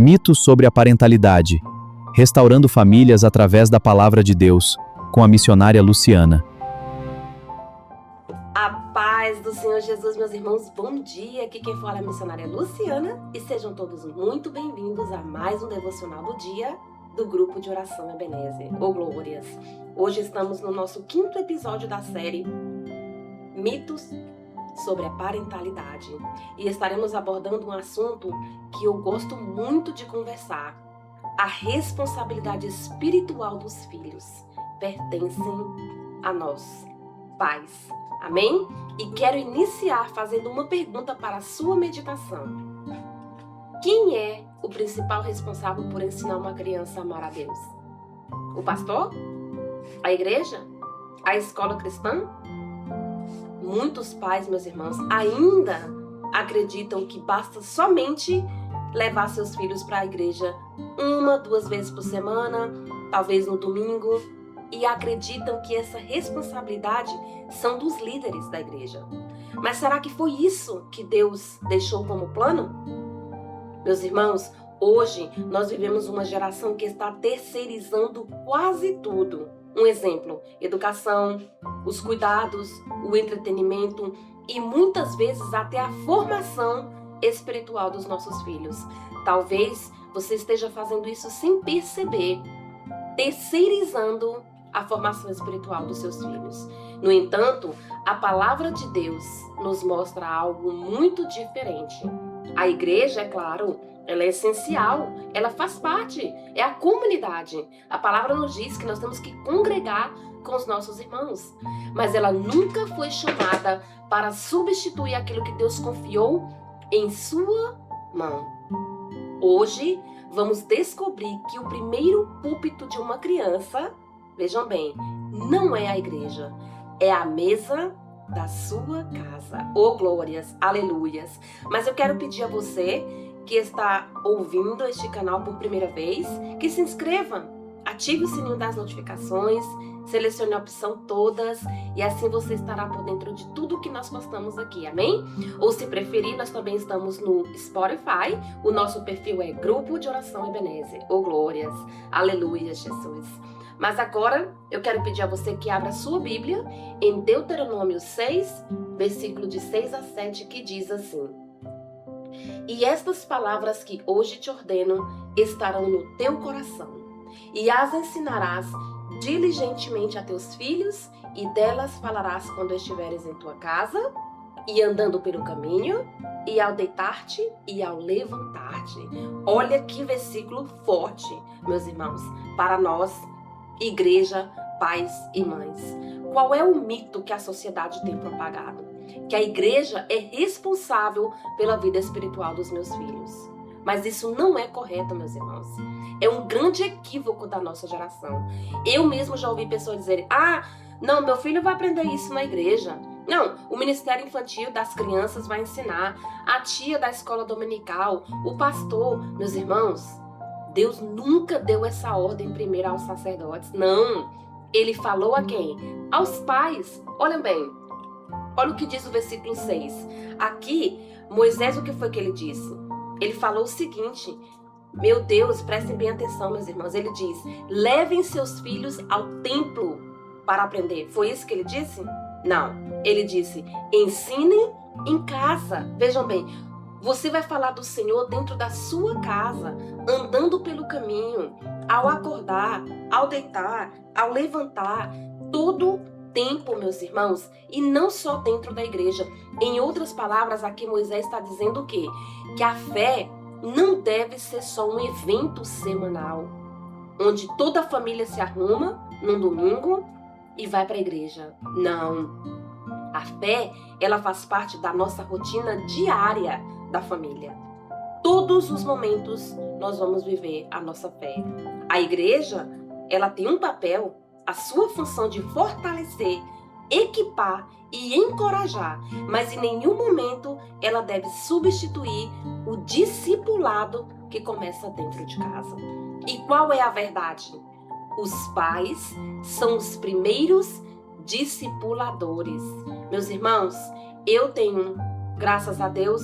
Mitos sobre a parentalidade. Restaurando famílias através da palavra de Deus, com a missionária Luciana. A paz do Senhor Jesus, meus irmãos, bom dia. Aqui quem fala é a missionária Luciana e sejam todos muito bem-vindos a mais um devocional do dia do grupo de oração Ebenezer, ou Glórias. Hoje estamos no nosso 5º episódio da série Mitos sobre a parentalidade e estaremos abordando um assunto que eu gosto muito de conversar. A responsabilidade espiritual dos filhos pertencem a nós, pais. Amém? E quero iniciar fazendo uma pergunta para a sua meditação. Quem é o principal responsável por ensinar uma criança a amar a Deus? O pastor? A igreja? A escola cristã? Muitos pais, meus irmãos, ainda acreditam que basta somente levar seus filhos para a igreja 1, 2 vezes por semana, talvez no domingo, e acreditam que essa responsabilidade são dos líderes da igreja. Mas será que foi isso que Deus deixou como plano? Meus irmãos, hoje nós vivemos uma geração que está terceirizando quase tudo. Um exemplo, educação, os cuidados, o entretenimento e muitas vezes até a formação espiritual dos nossos filhos. Talvez você esteja fazendo isso sem perceber, terceirizando a formação espiritual dos seus filhos. No entanto, a palavra de Deus nos mostra algo muito diferente. A igreja, é claro, ela é essencial, ela faz parte, é a comunidade. A palavra nos diz que nós temos que congregar com os nossos irmãos. Mas ela nunca foi chamada para substituir aquilo que Deus confiou em sua mão. Hoje, vamos descobrir que o primeiro púlpito de uma criança, vejam bem, não é a igreja, é a mesa da sua casa. Oh, glórias, aleluias. Mas eu quero pedir a você que está ouvindo este canal por primeira vez, que se inscreva, ative o sininho das notificações, selecione a opção todas e assim você estará por dentro de tudo que nós postamos aqui, amém? Ou se preferir, nós também estamos no Spotify, o nosso perfil é Grupo de Oração Ebenezer. Oh, glórias, aleluia, Jesus. Mas agora eu quero pedir a você que abra a sua Bíblia em Deuteronômio 6, versículo de 6 a 7, que diz assim: E estas palavras que hoje te ordeno estarão no teu coração, e as ensinarás diligentemente a teus filhos, e delas falarás quando estiveres em tua casa, e andando pelo caminho, e ao deitar-te e ao levantar-te. Olha que versículo forte, meus irmãos, para nós, igreja, pais e mães. Qual é o mito que a sociedade tem propagado? Que a igreja é responsável pela vida espiritual dos meus filhos. Mas isso não é correto, meus irmãos. É um grande equívoco da nossa geração. Eu mesmo já ouvi pessoas dizerem: não, meu filho vai aprender isso na igreja. Não, o Ministério Infantil das Crianças vai ensinar. A tia da escola dominical, o pastor. Meus irmãos, Deus nunca deu essa ordem primeiro aos sacerdotes. Não, ele falou a quem? Aos pais. Olhem bem, olha o que diz o versículo 6. Aqui, Moisés, o que foi que ele disse? Ele falou o seguinte: meu Deus, prestem bem atenção, meus irmãos. Ele diz: levem seus filhos ao templo para aprender. Foi isso que ele disse? Não, ele disse: ensinem em casa. Vejam bem, você vai falar do Senhor dentro da sua casa, andando pelo caminho, ao acordar, ao deitar, ao levantar, todo tempo, meus irmãos, e não só dentro da igreja. Em outras palavras, aqui Moisés está dizendo o quê? Que a fé não deve ser só um evento semanal, onde toda a família se arruma num domingo e vai para a igreja. Não. A fé, ela faz parte da nossa rotina diária da família. Todos os momentos nós vamos viver a nossa fé. A igreja, ela tem um papel, a sua função de fortalecer, equipar e encorajar, mas em nenhum momento ela deve substituir o discipulado que começa dentro de casa. E qual é a verdade? Os pais são os primeiros discipuladores. Meus irmãos, eu tenho, graças a Deus,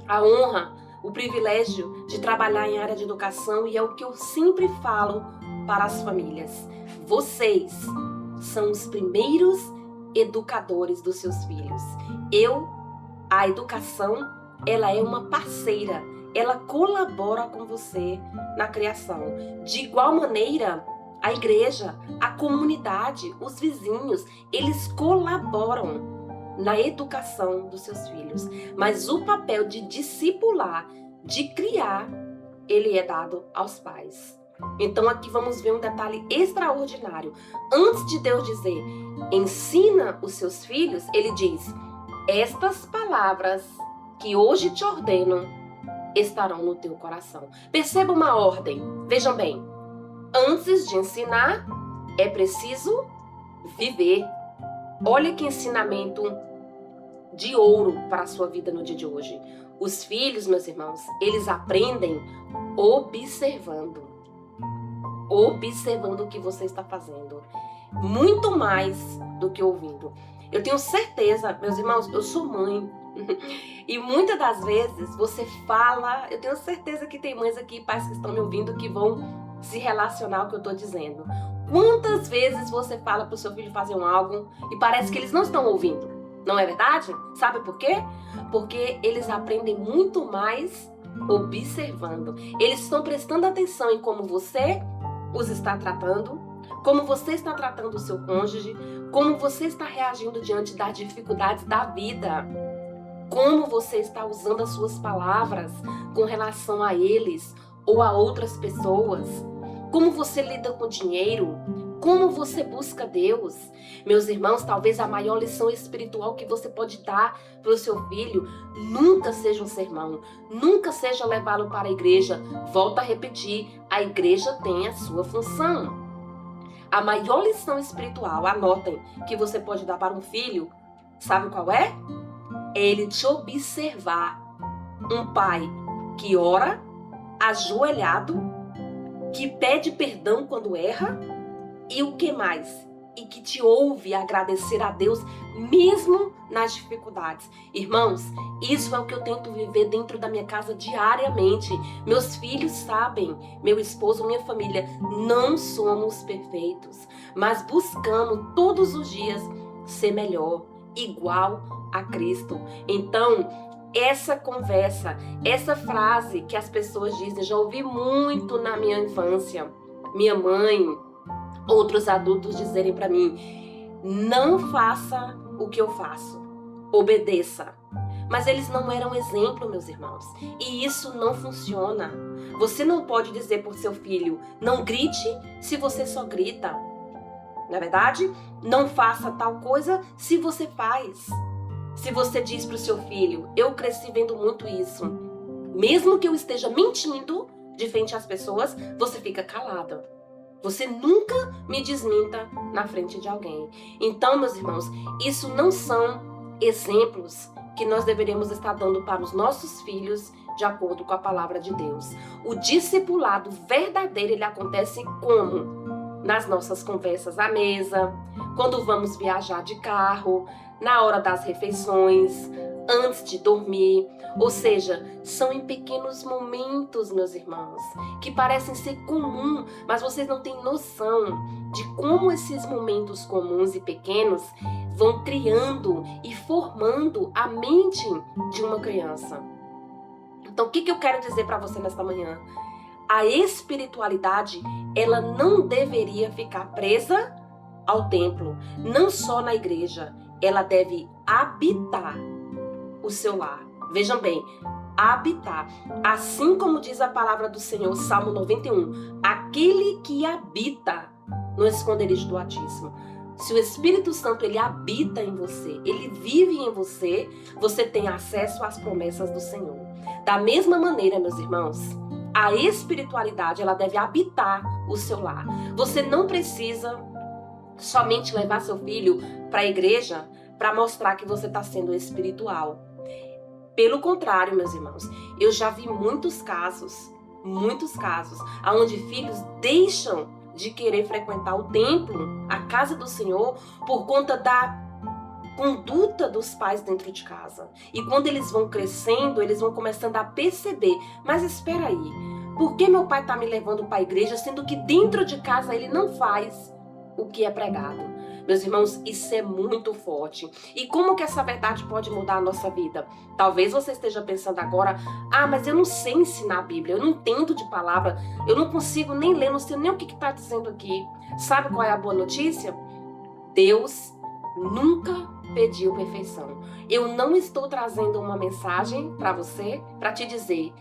a honra o privilégio de trabalhar em área de educação e é o que eu sempre falo para as famílias. Vocês são os primeiros educadores dos seus filhos. A educação, ela é uma parceira, ela colabora com você na criação. De igual maneira, a igreja, a comunidade, os vizinhos, eles colaboram na educação dos seus filhos. Mas o papel de discipular, de criar, ele é dado aos pais. Então aqui vamos ver um detalhe extraordinário. Antes de Deus dizer, ensina os seus filhos, ele diz, estas palavras que hoje te ordeno estarão no teu coração. Perceba uma ordem. Vejam bem, antes de ensinar, é preciso viver. Olha que ensinamento de ouro para a sua vida no dia de hoje. Os filhos, meus irmãos, eles aprendem observando. Observando o que você está fazendo. Muito mais do que ouvindo. Eu tenho certeza, meus irmãos, eu sou mãe. E muitas das vezes você fala, eu tenho certeza que tem mães aqui, pais que estão me ouvindo, que vão se relacionar ao que eu estou dizendo. Quantas vezes você fala para o seu filho fazer algo e parece que eles não estão ouvindo? Não é verdade? Sabe por quê? Porque eles aprendem muito mais observando. Eles estão prestando atenção em como você os está tratando, como você está tratando o seu cônjuge, como você está reagindo diante das dificuldades da vida, como você está usando as suas palavras com relação a eles ou a outras pessoas, como você lida com o dinheiro, como você busca Deus. Meus irmãos, talvez a maior lição espiritual que você pode dar para o seu filho nunca seja um sermão, nunca seja levá-lo para a igreja. Volto a repetir, a igreja tem a sua função. A maior lição espiritual, anotem, que você pode dar para um filho, sabe qual é? É ele te observar. Um pai que ora, ajoelhado, que pede perdão quando erra, e o que mais? E que te ouve agradecer a Deus mesmo nas dificuldades. Irmãos, isso é o que eu tento viver dentro da minha casa diariamente. Meus filhos sabem, meu esposo, minha família, não somos perfeitos, mas buscamos todos os dias ser melhor, igual a Cristo. Então, essa conversa, essa frase que as pessoas dizem, já ouvi muito na minha infância, minha mãe, outros adultos dizerem para mim, não faça o que eu faço, obedeça. Mas eles não eram exemplo, meus irmãos, e isso não funciona. Você não pode dizer para o seu filho, não grite se você só grita. Não é verdade? Não faça tal coisa se você faz. Se você diz para o seu filho, eu cresci vendo muito isso, mesmo que eu esteja mentindo de frente às pessoas, você fica calada. Você nunca me desminta na frente de alguém. Então, meus irmãos, isso não são exemplos que nós deveríamos estar dando para os nossos filhos de acordo com a palavra de Deus. O discipulado verdadeiro, ele acontece como? Nas nossas conversas à mesa, quando vamos viajar de carro, na hora das refeições, antes de dormir. Ou seja, são em pequenos momentos, meus irmãos, que parecem ser comum, mas vocês não têm noção de como esses momentos comuns e pequenos vão criando e formando a mente de uma criança. Então, o que eu quero dizer para você nesta manhã? A espiritualidade, ela não deveria ficar presa ao templo, não só na igreja. Ela deve habitar o seu lar. Vejam bem, habitar. Assim como diz a palavra do Senhor, Salmo 91, aquele que habita no esconderijo do Altíssimo. Se o Espírito Santo, ele habita em você, ele vive em você, você tem acesso às promessas do Senhor. Da mesma maneira, meus irmãos, a espiritualidade, ela deve habitar o seu lar. Você não precisa somente levar seu filho para a igreja para mostrar que você está sendo espiritual. Pelo contrário, meus irmãos, eu já vi muitos casos, onde filhos deixam de querer frequentar o templo, a casa do Senhor, por conta da conduta dos pais dentro de casa. E quando eles vão crescendo, eles vão começando a perceber, mas espera aí, por que meu pai está me levando para a igreja, sendo que dentro de casa ele não faz o que é pregado? Meus irmãos, isso é muito forte. E como que essa verdade pode mudar a nossa vida? Talvez você esteja pensando agora, mas eu não sei ensinar a Bíblia, eu não entendo de palavra, eu não consigo nem ler, não sei nem o que está dizendo aqui. Sabe qual é a boa notícia? Deus nunca pediu perfeição. Eu não estou trazendo uma mensagem para você, para te dizer,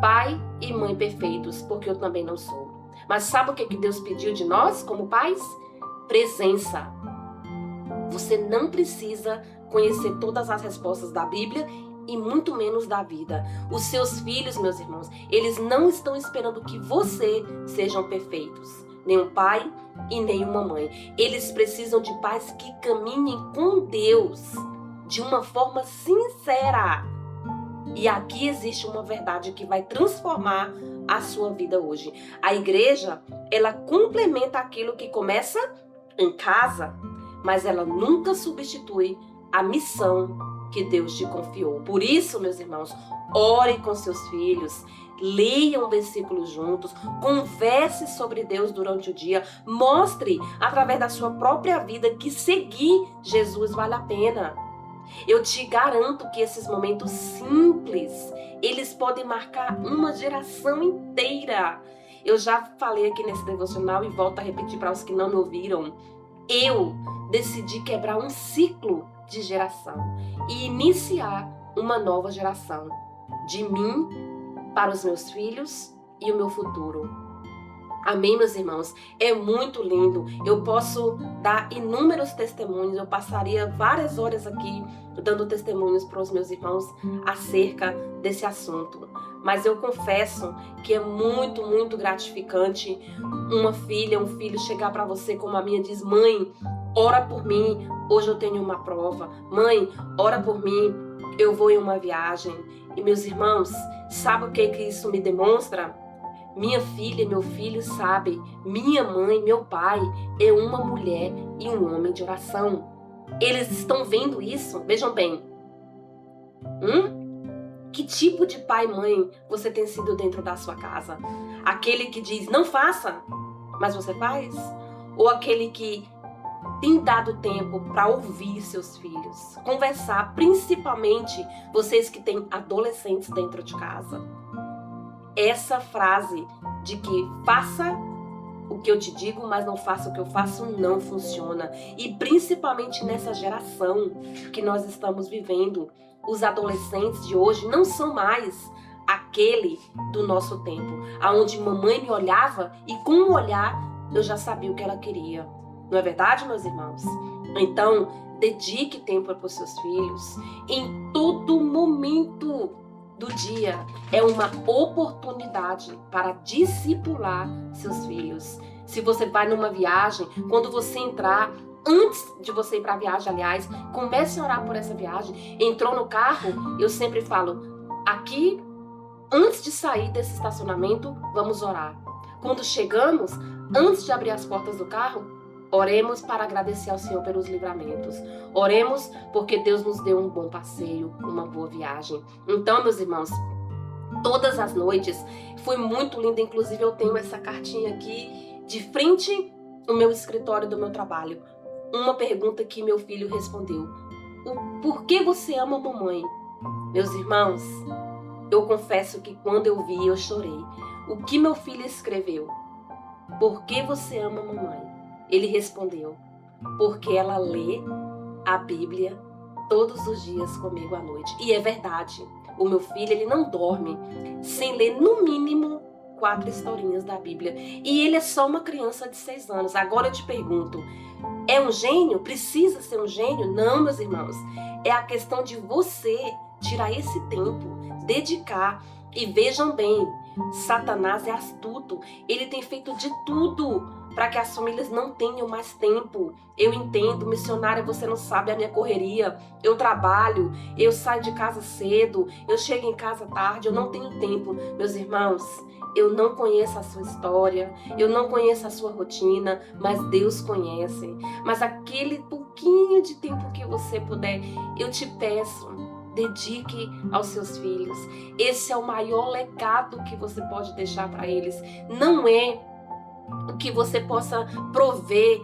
pai e mãe perfeitos, porque eu também não sou. Mas sabe o que Deus pediu de nós como pais? Presença. Você não precisa conhecer todas as respostas da Bíblia e muito menos da vida. Os seus filhos, meus irmãos, eles não estão esperando que você sejam perfeitos. Nem um pai e nem uma mãe. Eles precisam de pais que caminhem com Deus de uma forma sincera. E aqui existe uma verdade que vai transformar a sua vida hoje. A igreja, ela complementa aquilo que começa em casa, mas ela nunca substitui a missão que Deus te confiou. Por isso, meus irmãos, ore com seus filhos, leiam versículos juntos, converse sobre Deus durante o dia, mostre através da sua própria vida que seguir Jesus vale a pena. Eu te garanto que esses momentos simples, eles podem marcar uma geração inteira. Eu já falei aqui nesse devocional e volto a repetir para os que não me ouviram. Eu decidi quebrar um ciclo de geração e iniciar uma nova geração. De mim para os meus filhos e o meu futuro. Amém, meus irmãos? É muito lindo. Eu posso dar inúmeros testemunhos. Eu passaria várias horas aqui dando testemunhos para os meus irmãos acerca desse assunto. Mas eu confesso que é muito, muito gratificante uma filha, um filho chegar para você como a minha diz, mãe, ora por mim, hoje eu tenho uma prova. Mãe, ora por mim, eu vou em uma viagem. E meus irmãos, sabe o que isso me demonstra? Minha filha e meu filho sabem, minha mãe, meu pai é uma mulher e um homem de oração. Eles estão vendo isso? Vejam bem. Que tipo de pai e mãe você tem sido dentro da sua casa? Aquele que diz, não faça, mas você faz? Ou aquele que tem dado tempo para ouvir seus filhos? Conversar, principalmente vocês que têm adolescentes dentro de casa. Essa frase de que faça o que eu te digo, mas não faça o que eu faço, não funciona. E principalmente nessa geração que nós estamos vivendo, os adolescentes de hoje não são mais aquele do nosso tempo, aonde mamãe me olhava e com um olhar eu já sabia o que ela queria. Não é verdade, meus irmãos? Então, dedique tempo para os seus filhos em todo momento do dia. É uma oportunidade para discipular seus filhos. Se você vai numa viagem, quando você entrar, antes de você ir para a viagem, aliás, comece a orar por essa viagem. Entrou no carro, eu sempre falo, aqui, antes de sair desse estacionamento, vamos orar. Quando chegamos, antes de abrir as portas do carro, oremos para agradecer ao Senhor pelos livramentos. Oremos porque Deus nos deu um bom passeio, uma boa viagem. Então, meus irmãos, todas as noites foi muito lindo. Inclusive, eu tenho essa cartinha aqui de frente ao meu escritório do meu trabalho. Uma pergunta que meu filho respondeu. Por que você ama a mamãe? Meus irmãos, eu confesso que quando eu vi, eu chorei. O que meu filho escreveu? Por que você ama a mamãe? Ele respondeu, porque ela lê a Bíblia todos os dias comigo à noite. E é verdade, o meu filho ele não dorme sem ler no mínimo 4 historinhas da Bíblia. E ele é só uma criança de 6 anos. Agora eu te pergunto, é um gênio? Precisa ser um gênio? Não, meus irmãos. É a questão de você tirar esse tempo, dedicar. E vejam bem, Satanás é astuto. Ele tem feito de tudo para que as famílias não tenham mais tempo. Eu entendo, missionária, você não sabe a minha correria. Eu trabalho, eu saio de casa cedo, eu chego em casa tarde, eu não tenho tempo. Meus irmãos, eu não conheço a sua história, eu não conheço a sua rotina, mas Deus conhece. Mas aquele pouquinho de tempo que você puder, eu te peço, dedique aos seus filhos. Esse é o maior legado que você pode deixar para eles. Não é o que você possa prover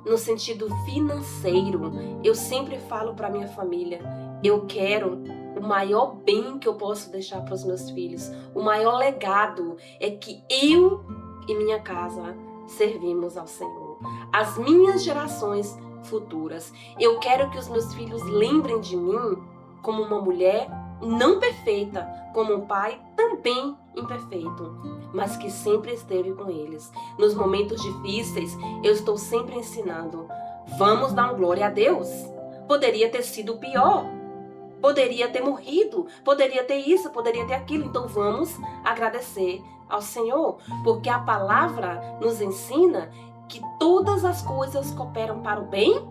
no sentido financeiro. Eu sempre falo para minha família, eu quero o maior bem que eu posso deixar para os meus filhos. O maior legado é que eu e minha casa servimos ao Senhor. As minhas gerações futuras. Eu quero que os meus filhos lembrem de mim como uma mulher não perfeita, como um pai também imperfeito, mas que sempre esteve com eles. Nos momentos difíceis, eu estou sempre ensinando. Vamos dar glória a Deus. Poderia ter sido pior. Poderia ter morrido, poderia ter isso, poderia ter aquilo. Então vamos agradecer ao Senhor, porque a palavra nos ensina que todas as coisas cooperam para o bem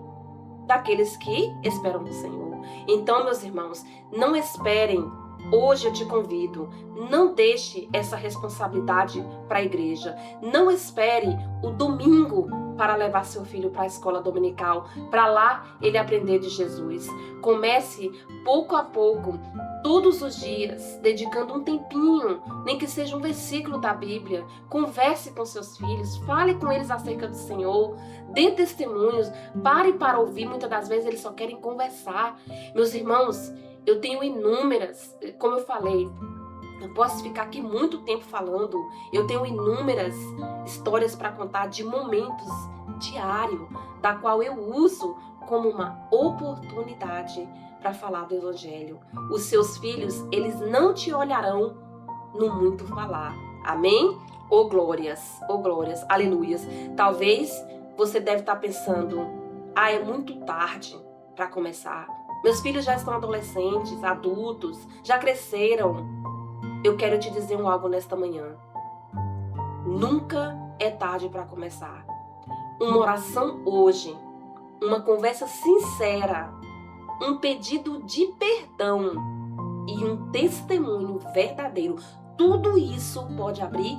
daqueles que esperam no Senhor. Então, meus irmãos, não esperem. Hoje eu te convido, não deixe essa responsabilidade para a igreja. Não espere o domingo para levar seu filho para a escola dominical, para lá ele aprender de Jesus. Comece pouco a pouco, todos os dias, dedicando um tempinho, nem que seja um versículo da Bíblia. Converse com seus filhos, fale com eles acerca do Senhor, dê testemunhos, pare para ouvir. Muitas das vezes eles só querem conversar. Meus irmãos, eu tenho inúmeras, como eu falei, eu posso ficar aqui muito tempo falando. Eu tenho inúmeras histórias para contar de momentos diários, da qual eu uso como uma oportunidade para falar do Evangelho. Os seus filhos, eles não te olharão no muito falar. Amém? Oh glórias, aleluias. Talvez você deve estar pensando, é muito tarde para começar. Meus filhos já estão adolescentes, adultos, já cresceram. Eu quero te dizer algo nesta manhã. Nunca é tarde para começar. Uma oração hoje, uma conversa sincera, um pedido de perdão e um testemunho verdadeiro. Tudo isso pode abrir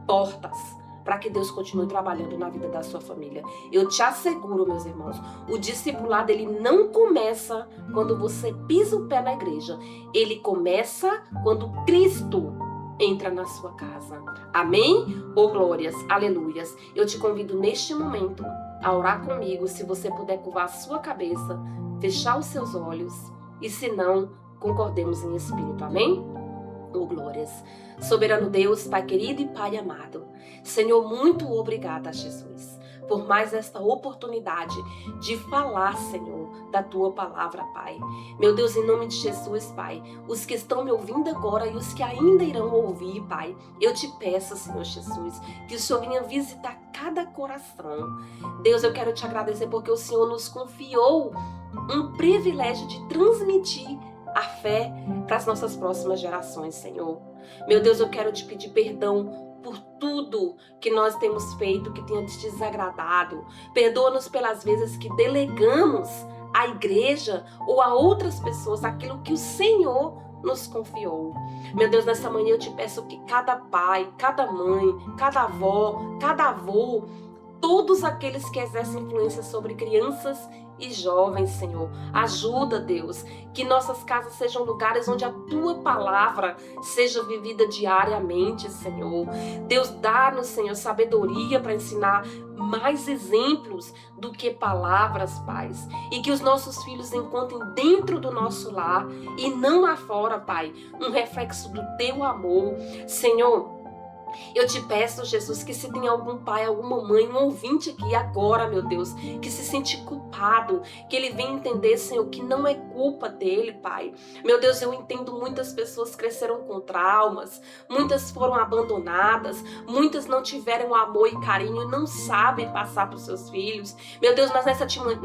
portas para que Deus continue trabalhando na vida da sua família. Eu te asseguro, meus irmãos, o discipulado ele não começa quando você pisa o pé na igreja. Ele começa quando Cristo entra na sua casa. Amém? Oh glórias, aleluias. Eu te convido neste momento a orar comigo, se você puder curvar a sua cabeça, fechar os seus olhos e se não, concordemos em espírito. Amém? Oh glórias. Soberano Deus, Pai querido e Pai amado, Senhor, muito obrigada, Jesus, por mais esta oportunidade de falar, Senhor, da Tua palavra, Pai. Meu Deus, em nome de Jesus, Pai, os que estão me ouvindo agora e os que ainda irão ouvir, Pai, eu te peço, Senhor Jesus, que o Senhor venha visitar cada coração. Deus, eu quero te agradecer porque o Senhor nos confiou um privilégio de transmitir a fé para as nossas próximas gerações, Senhor. Meu Deus, eu quero te pedir perdão por tudo que nós temos feito que tenha te desagradado. Perdoa-nos pelas vezes que delegamos à igreja ou a outras pessoas aquilo que o Senhor nos confiou. Meu Deus, nessa manhã eu te peço que cada pai, cada mãe, cada avó, cada avô, todos aqueles que exercem influência sobre crianças e jovens, Senhor, ajuda, Deus, que nossas casas sejam lugares onde a Tua palavra seja vivida diariamente, Senhor. Deus, dá-nos, Senhor, sabedoria para ensinar mais exemplos do que palavras, Pai, e que os nossos filhos encontrem dentro do nosso lar e não lá fora, Pai, um reflexo do Teu amor. Senhor, eu te peço, Jesus, que se tem algum pai, alguma mãe, um ouvinte aqui agora, meu Deus, que se sente culpado, que ele venha entender, Senhor, que não é culpa dele, Pai. Meu Deus, eu entendo muitas pessoas cresceram com traumas, muitas foram abandonadas, muitas não tiveram amor e carinho e não sabem passar para os seus filhos. Meu Deus, mas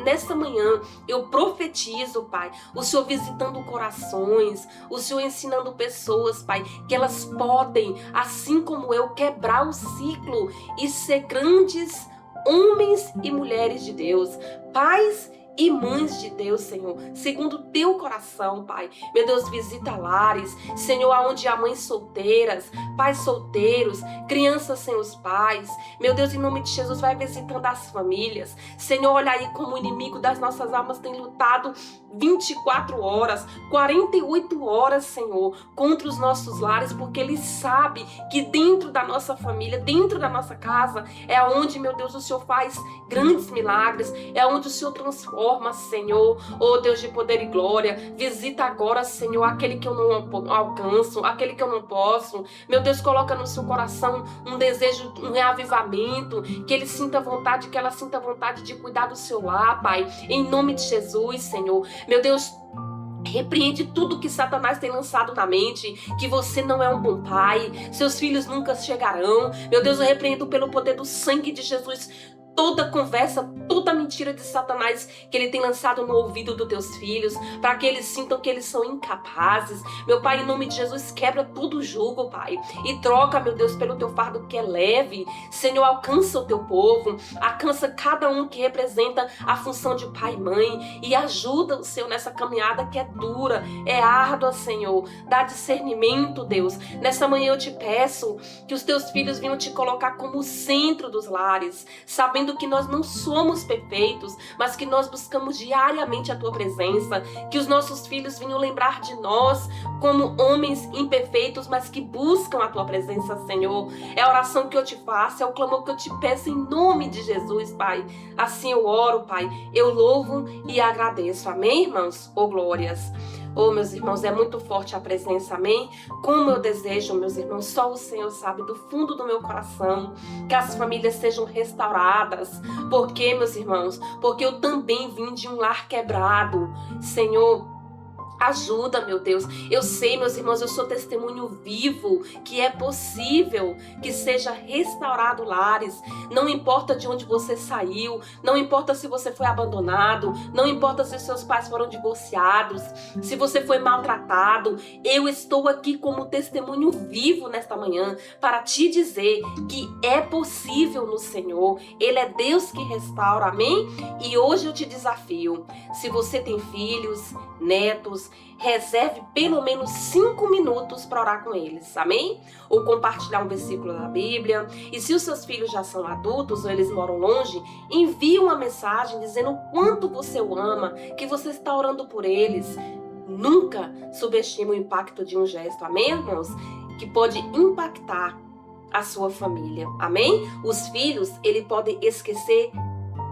nessa manhã eu profetizo, Pai, o Senhor visitando corações, o Senhor ensinando pessoas, Pai, que elas podem, assim como eu, quebrar o ciclo e ser grandes homens e mulheres de Deus, pais e mães de Deus, Senhor, segundo o teu coração, Pai. Meu Deus, visita lares, Senhor, aonde há mães solteiras, pais solteiros, crianças sem os pais. Meu Deus, em nome de Jesus, vai visitando as famílias. Senhor, olha aí como o inimigo das nossas almas tem lutado 24 horas, 48 horas, Senhor, contra os nossos lares, porque ele sabe que dentro da nossa família, dentro da nossa casa, é onde, meu Deus, o Senhor faz grandes milagres, é onde o Senhor transforma, Senhor. Oh Deus de poder e glória, visita agora, Senhor, aquele que eu não alcanço, aquele que eu não posso. Meu Deus, coloca no seu coração um desejo, um reavivamento, que ele sinta vontade, que ela sinta vontade de cuidar do seu lar, Pai, em nome de Jesus, Senhor. Meu Deus, repreende tudo que Satanás tem lançado na mente, que você não é um bom pai, seus filhos nunca chegarão. Meu Deus, eu repreendo pelo poder do sangue de Jesus toda conversa, toda mentira de Satanás que ele tem lançado no ouvido dos teus filhos, para que eles sintam que eles são incapazes. Meu Pai, em nome de Jesus, quebra todo o jugo, Pai, e troca, meu Deus, pelo teu fardo que é leve. Senhor, alcança o teu povo, alcança cada um que representa a função de pai e mãe, e ajuda o Senhor nessa caminhada que é dura, é árdua, Senhor. Dá discernimento, Deus. Nessa manhã eu te peço que os teus filhos venham te colocar como o centro dos lares, sabendo que nós não somos perfeitos, mas que nós buscamos diariamente a tua presença, que os nossos filhos venham lembrar de nós como homens imperfeitos, mas que buscam a tua presença, Senhor. É a oração que eu te faço, é o clamor que eu te peço em nome de Jesus, Pai. Assim eu oro, Pai, eu louvo e agradeço. Amém, irmãos? Oh, glórias. Oh, meus irmãos, é muito forte a presença, amém? Como eu desejo, meus irmãos, só o Senhor sabe, do fundo do meu coração, que as famílias sejam restauradas. Por quê, meus irmãos? Porque eu também vim de um lar quebrado. Senhor, ajuda, meu Deus. Eu sei, meus irmãos, eu sou testemunho vivo que é possível que seja restaurado lares. Não importa de onde você saiu, não importa se você foi abandonado, não importa se seus pais foram divorciados, se você foi maltratado. Eu estou aqui como testemunho vivo nesta manhã para te dizer que é possível no Senhor. Ele é Deus que restaura, amém? E hoje eu te desafio, se você tem filhos, netos, reserve pelo menos 5 minutos para orar com eles, amém? Ou compartilhar um versículo da Bíblia. E se os seus filhos já são adultos ou eles moram longe, envie uma mensagem dizendo o quanto você o ama, que você está orando por eles. Nunca subestime o impacto de um gesto, amém, irmãos? Que pode impactar a sua família, amém? Os filhos, ele pode esquecer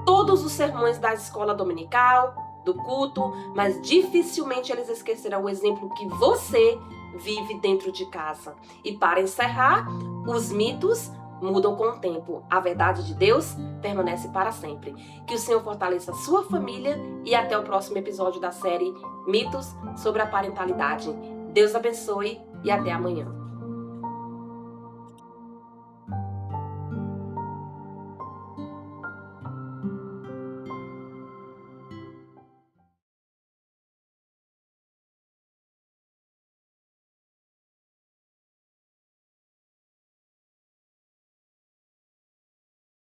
todos os sermões da escola dominical, do culto, mas dificilmente eles esquecerão o exemplo que você vive dentro de casa. E para encerrar, os mitos mudam com o tempo. A verdade de Deus permanece para sempre. Que o Senhor fortaleça a sua família e até o próximo episódio da série Mitos sobre a Parentalidade. Deus abençoe e até amanhã.